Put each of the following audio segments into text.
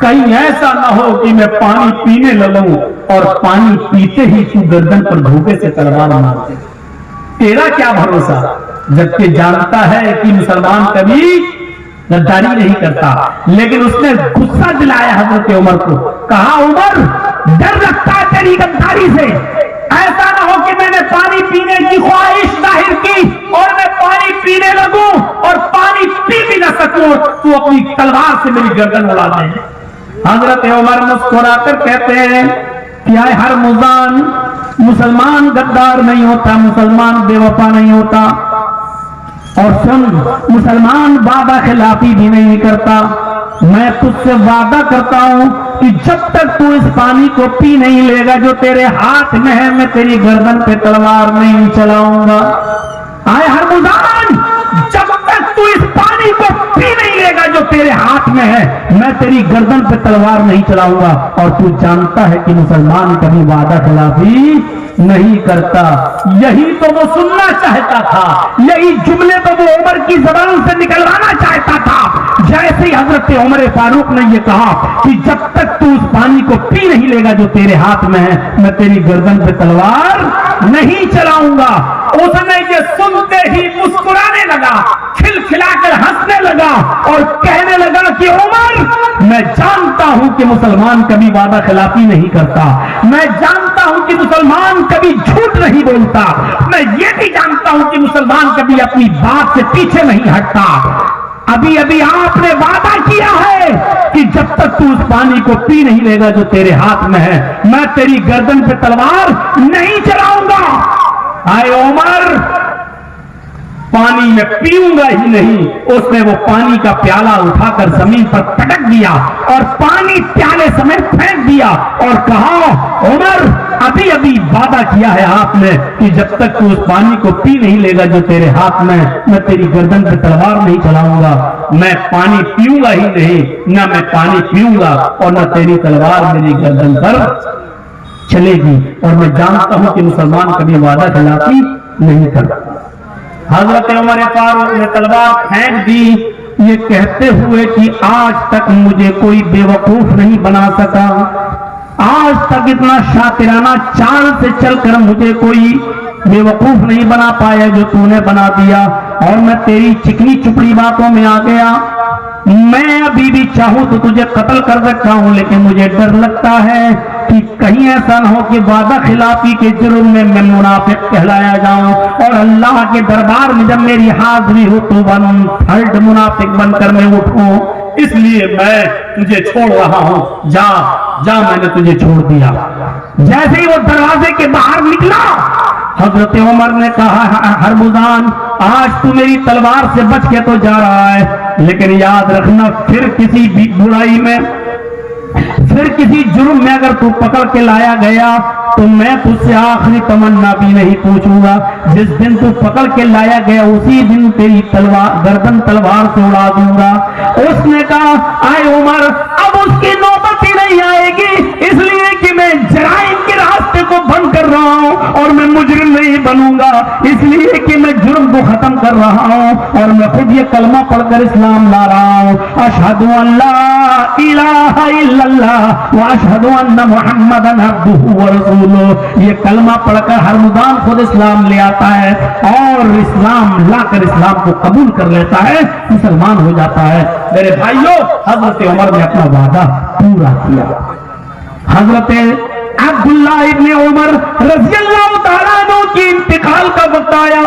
کہیں ایسا نہ ہو کہ میں پانی پینے لگوں اور پانی پیتے ہی تو گردن پر دھوکے سے تلوار مار دے. تیرا کیا بھروسہ؟ جبکہ جانتا ہے کہ مسلمان کبھی غداری نہیں کرتا. لیکن اس نے غصہ دلایا حضرت عمر کو. کہا عمر ڈر لگتا ہے تیری غداری سے. ایسا نہ ہو کہ میں نے پانی پینے کی خواہش ظاہر کی اور میں پانی پینے لگوں اور پانی پی بھی نہ سکوں تو اپنی تلوار سے میری گردن اڑا دے. حضرت عمر مسکرا کر کہتے ہیں کہ آئے ہر مزان، مسلمان غدار نہیں ہوتا، مسلمان بے وفا نہیں ہوتا، اور سن مسلمان وعدہ خلافی بھی نہیں کرتا. میں تجھ سے وعدہ کرتا ہوں کہ جب تک تو اس پانی کو پی نہیں لے گا جو تیرے ہاتھ میں ہے، میں تیری گردن پہ تلوار نہیں چلاؤں گا. آئے ہر مزان، جب تک تو اس پانی کو پی نہیں لے گا جو تیرے ہاتھ میں ہے، میں تیری گردن پہ تلوار نہیں چلاؤں گا. اور تو جانتا ہے کہ مسلمان کبھی وعدہ خلافی نہیں کرتا. یہی تو وہ سننا چاہتا تھا، یہی جملے تو وہ عمر کی زبان سے نکلوانا چاہتا تھا. جیسے ہی حضرت عمر فاروق نے یہ کہا کہ جب تک تو اس پانی کو پی نہیں لے گا جو تیرے ہاتھ میں ہے، میں تیری گردن پہ تلوار نہیں چلاؤں گا، اس نے یہ سنتے ہی مسکرانے لگا، کھلکھلا کر ہنسنے لگا اور کہنے لگا کہ عمر، میں جانتا ہوں کہ مسلمان کبھی وعدہ خلافی نہیں کرتا، میں جانتا ہوں کہ مسلمان کبھی جھوٹ نہیں بولتا، میں یہ بھی جانتا ہوں کہ مسلمان کبھی اپنی بات سے پیچھے نہیں ہٹتا. ابھی ابھی آپ نے وعدہ کیا ہے کہ جب تک تو اس پانی کو پی نہیں لے گا جو تیرے ہاتھ میں ہے، میں تیری گردن پہ تلوار نہیں چلاؤں گا. آئے عمر، پانی میں پیوں گا ہی نہیں. اس نے وہ پانی کا پیالہ اٹھا کر زمین پر پٹک دیا اور پانی پیالے سمیت پھینک دیا اور کہا عمر، ابھی ابھی وعدہ کیا ہے آپ نے کہ جب تک تو اس پانی کو پی نہیں لے گا جو تیرے ہاتھ میں، میں تیری گردن پہ تلوار نہیں چلاؤں گا. میں پانی پیوں گا ہی نہیں، نہ میں پانی پیوں گا اور نہ تیری تلوار میری گردن پر چلے گی. اور میں جانتا ہوں کہ مسلمان کبھی وعدہ خلافی نہیں کرتا. حضرت عمر فاروق نے تلوار پھینک دی، یہ کہتے ہوئے کہ آج تک مجھے کوئی بے وقوف نہیں بنا سکا، آج تک اتنا شاطرانہ چال سے چل کر مجھے کوئی بے وقوف نہیں بنا پایا جو تو نے بنا دیا. اور میں تیری چکنی چپڑی باتوں میں آ گیا. میں ابھی بھی چاہوں تو تجھے قتل کر سکتا ہوں، لیکن مجھے ڈر لگتا ہے کہ کہیں ایسا نہ ہو کہ وعدہ خلافی کے جرم میں میں منافق کہلایا جاؤں اور اللہ کے دربار میں جب میری حاضری ہو تو 1/3 منافق بن کر میں اٹھوں. اس لیے میں تجھے چھوڑ رہا ہوں. جا جا، میں نے تجھے چھوڑ دیا. جیسے ہی وہ دروازے کے باہر نکلا، حضرت عمر نے کہا ہرمزان، آج تو میری تلوار سے بچ کے تو جا رہا ہے، لیکن یاد رکھنا پھر کسی بھی برائی میں، پھر کسی جرم میں اگر تو پکڑ کے لایا گیا تو میں تجھ سے آخری تمنا بھی نہیں پوچھوں گا. جس دن تو پکڑ کے لایا گیا اسی دن تیری تلوار گردن تلوار سے اڑا دوں گا. اس نے کہا اے عمر، اب اس کی نوبت ہی نہیں آئے گی، اس لیے کہ میں جرائم کے راستے کو بند کر رہا ہوں اور میں مجرم نہیں بنوں گا، اس لیے کہ میں جرم کو ختم کر رہا ہوں اور میں خود یہ کلمہ پڑھ کر اسلام لا رہا ہوں. اشہد ان لا الہ الا اللہ واشہد ان محمدن عبدہ ورسولہ. یہ کلمہ پڑھ کر ہرمزان خود اسلام لے آتا ہے اور اسلام لا کر اسلام کو قبول کر لیتا ہے، مسلمان ہو جاتا ہے. میرے بھائیوں، حضرت عمر نے اپنا وعدہ پورا کیا. حضرت عبداللہ ابن عمر رضی اللہ تعالیٰ عنہ کی انتقال کا وقت آیا.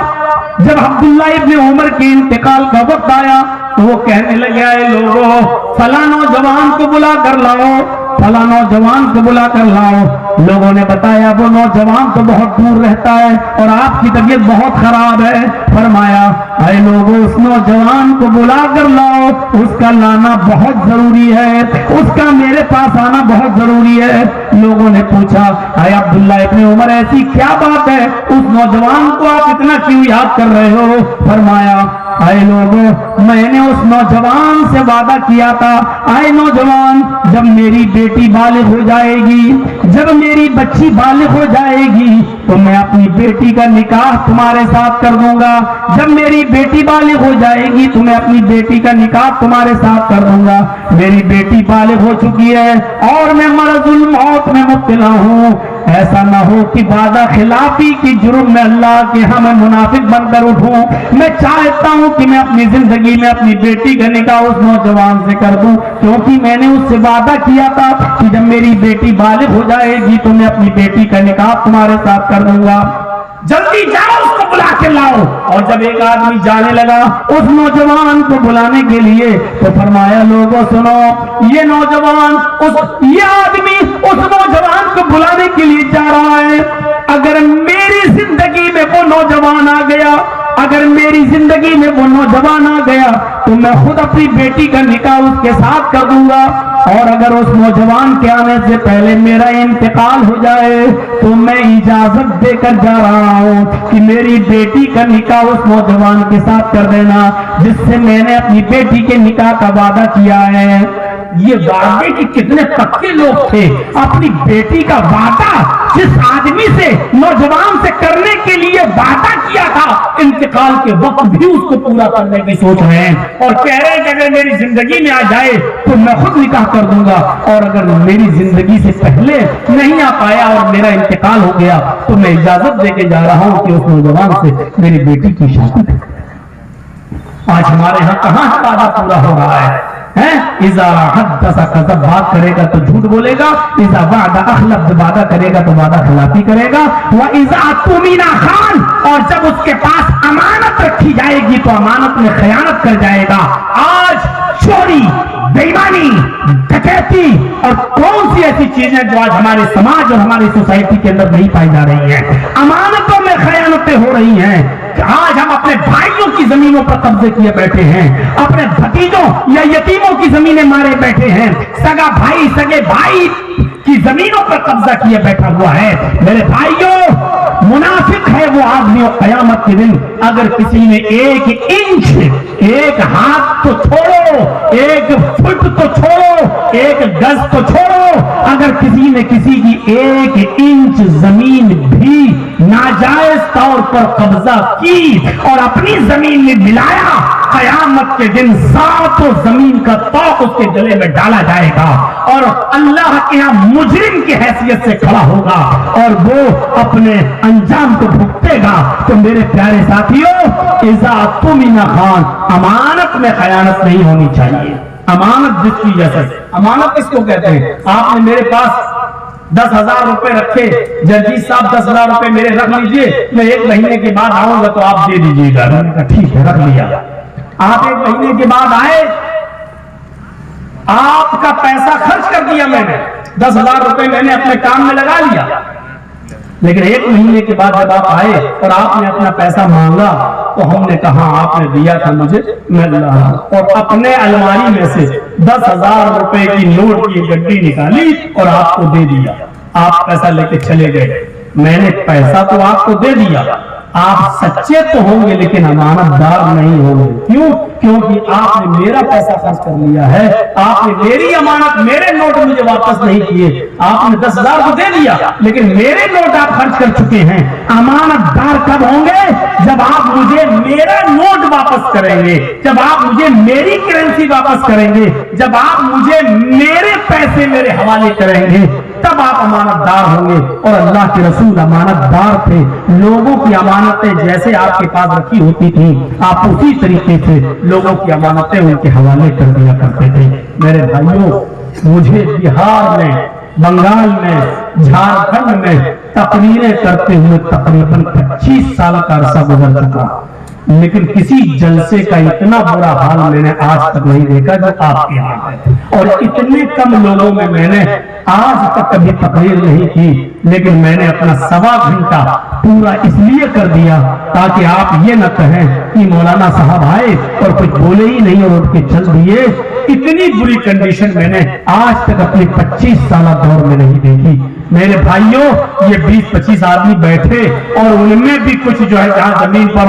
جب عبداللہ ابن عمر کی انتقال کا وقت آیا تو وہ کہنے لگے اے لوگوں، فلاں نوجوان کو بلا کر لاؤ، فلاں نوجوان کو بلا کر لاؤ. لوگوں نے بتایا وہ نوجوان تو بہت دور رہتا ہے اور آپ کی طبیعت بہت خراب ہے. فرمایا اے لوگوں، اس نوجوان کو بلا کر لاؤ، اس کا لانا بہت ضروری ہے، اس کا میرے پاس آنا بہت ضروری ہے. لوگوں نے پوچھا اے عبداللہ ابن عمر، ایسی کیا بات ہے، اس نوجوان کو آپ اتنا کیوں یاد کر رہے ہو؟ فرمایا اے لوگوں، میں نے اس نوجوان سے وعدہ کیا تھا، اے نوجوان، جب میری بیٹی بالغ ہو جائے گی، جب میری بچی بالغ ہو جائے گی تو میں اپنی بیٹی کا نکاح تمہارے ساتھ کر دوں گا، جب میری بیٹی بالغ ہو جائے گی تو میں اپنی بیٹی کا نکاح تمہارے ساتھ کر دوں گا۔ میری بیٹی بالغ ہو چکی ہے اور میں مرض الموت میں مبتلا ہوں، ایسا نہ ہو کہ وعدہ خلافی کی جرم میں اللہ کے ہاں میں منافق بن کر اٹھوں۔ میں چاہتا ہوں کہ میں اپنی زندگی میں اپنی بیٹی کا نکاح اس نوجوان سے کر دوں، کیونکہ میں نے اس سے وعدہ کیا تھا کہ جب میری بیٹی بالغ ہو جائے گی تو میں اپنی بیٹی کا نکاح تمہارے ساتھ کر دوں گا، جلدی جاؤ اس کو بلا کے لاؤ۔ اور جب ایک آدمی جانے لگا اس نوجوان کو بلانے کے لیے تو فرمایا، لوگوں سنو، یہ نوجوان یہ آدمی اس نوجوان کو بلانے کے لیے جا رہا ہے، اگر میری زندگی میں وہ نوجوان آ گیا، اگر میری زندگی میں وہ نوجوان آ گیا تو میں خود اپنی بیٹی کا نکاح اس کے ساتھ کر دوں گا، اور اگر اس نوجوان کے آنے سے پہلے میرا انتقال ہو جائے تو میں اجازت دے کر جا رہا ہوں کہ میری بیٹی کا نکاح اس نوجوان کے ساتھ کر دینا جس سے میں نے اپنی بیٹی کے نکاح کا وعدہ کیا ہے۔ یہ وعدے کے کتنے پکے لوگ تھے، اپنی بیٹی کا وعدہ جس آدمی سے نوجوان سے کرنے کے لیے وعدہ کیا تھا، انتقال کے وقت بھی اس کو پورا کرنے کی سوچ رہے ہیں اور کہہ رہے ہیں کہ اگر میری زندگی میں آ جائے تو میں خود نکاح کر دوں گا، اور اگر میری زندگی سے پہلے نہیں آ پایا اور میرا انتقال ہو گیا تو میں اجازت دے کے جا رہا ہوں کہ اس نوجوان سے میری بیٹی کی شادی ہے۔ آج ہمارے ہاں کہاں وعدہ پورا ہو رہا ہے؟ اذا حدث کذب، بات کرے گا تو جھوٹ بولے گا، اذا وعد اخلف، جب وعدہ کرے گا تو وعدہ خلافی کرے گا، واذا اؤتمن خان، اور جب اس کے پاس امانت رکھی جائے گی تو امانت میں خیانت کر جائے گا۔ آج چوری، بے ایمانی، ڈکیتی اور کون سی ایسی چیزیں جو آج ہمارے سماج اور ہماری سوسائٹی کے اندر نہیں پائی جا رہی ہیں؟ امانتوں میں خیانتیں ہو رہی ہیں۔ آج ہم اپنے بھائیوں کی زمینوں پر قبضے کیے بیٹھے ہیں، اپنے بھتیجوں یا یتیموں کی زمینیں مارے بیٹھے ہیں، سگا بھائی سگے بھائی کی زمینوں پر قبضہ کیے بیٹھا ہوا ہے۔ میرے بھائیوں، منافق ہے وہ آدمی قیامت کے دن اگر کسی نے ایک انچ، ایک ہاتھ تو چھوڑو، ایک فٹ تو چھوڑو، ایک گز تو چھوڑو، اگر کسی نے کسی کی ایک انچ زمین بھی ناجائز طور پر قبضہ کی اور اپنی زمین میں ملایا، قیامت کے دن ساتوں زمین کا طوق اس کے گلے میں ڈالا جائے گا اور اللہ کے یہاں مجرم کی حیثیت سے کھڑا ہوگا اور وہ اپنے انجام کو بھگتے گا۔ تو میرے پیارے ساتھیوں، اذا اؤتمن خان، امانت میں خیانت نہیں ہونی چاہیے۔ امانت جس کی جیسے، امانت کس کو کہتے ہیں؟ آپ نے میرے پاس 10,000 روپے رکھے، جرجیت صاحب 10,000 روپے میرے رکھ لیجئے، میں 1 مہینے کے بعد آؤں گا تو آپ دے دیجئے گا۔ میں نے کہا ٹھیک ہے، رکھ لیا۔ آپ 1 مہینے کے بعد آئے، آپ کا پیسہ خرچ کر دیا میں نے، 10,000 روپے میں نے اپنے کام میں لگا لیا، لیکن 1 مہینے کے بعد جب آپ آئے اور آپ نے اپنا پیسہ مانگا تو ہم نے کہا آپ نے دیا تھا مجھے، میں لایا، اور اپنے الماری میں سے 10,000 روپے کی نوٹ کی گڈی نکالی اور آپ کو دے دیا۔ آپ پیسہ لے کے چلے گئے، میں نے پیسہ تو آپ کو دے دیا، آپ سچے تو ہوں گے لیکن امانت دار نہیں ہوں گے۔ کیوں؟ کیونکہ آپ نے میرا پیسہ خرچ کر لیا ہے، آپ نے میری امانت، میرے نوٹ مجھے واپس نہیں کیے، آپ نے 10,000 کو دے دیا لیکن میرے نوٹ آپ خرچ کر چکے ہیں۔ امانت دار کب ہوں گے؟ جب آپ مجھے میرا نوٹ واپس کریں گے، جب آپ مجھے میری کرنسی واپس کریں گے، جب آپ مجھے میرے پیسے میرے حوالے کریں گے، تب آپ امانت دار ہوں گے۔ اور اللہ کے رسول امانت دار تھے، لوگوں کی امانتیں جیسے آپ کے پاس رکھی ہوتی تھی آپ اسی طریقے سے لوگوں کی امانتیں ان کے حوالے کر دیا کرتے تھے۔ میرے بھائیوں، مجھے بہار میں، بنگال میں، جھارکھنڈ میں تقریریں کرتے ہوئے تقریباً 25 سال کا عرصہ گزر چکا، لیکن کسی جلسے کا اتنا برا حال میں نے آج تک نہیں دیکھا جو آپ کے یہاں ہے، اور اتنے کم لوگوں میں نے آج تک کبھی تقریر نہیں کی، لیکن میں نے اپنا 1.25 گھنٹہ پورا اس لیے کر دیا تاکہ آپ یہ نہ کہیں کہ مولانا صاحب آئے اور کچھ بولے ہی نہیں اور اٹھ کے چل دیے۔ اتنی بری کنڈیشن میں نے آج تک اپنی 25 سالہ دور میں نہیں دیکھی۔ میرے بھائیوں، یہ 20-25 آدمی بیٹھے اور ان میں بھی کچھ جو ہے جہاں زمین پر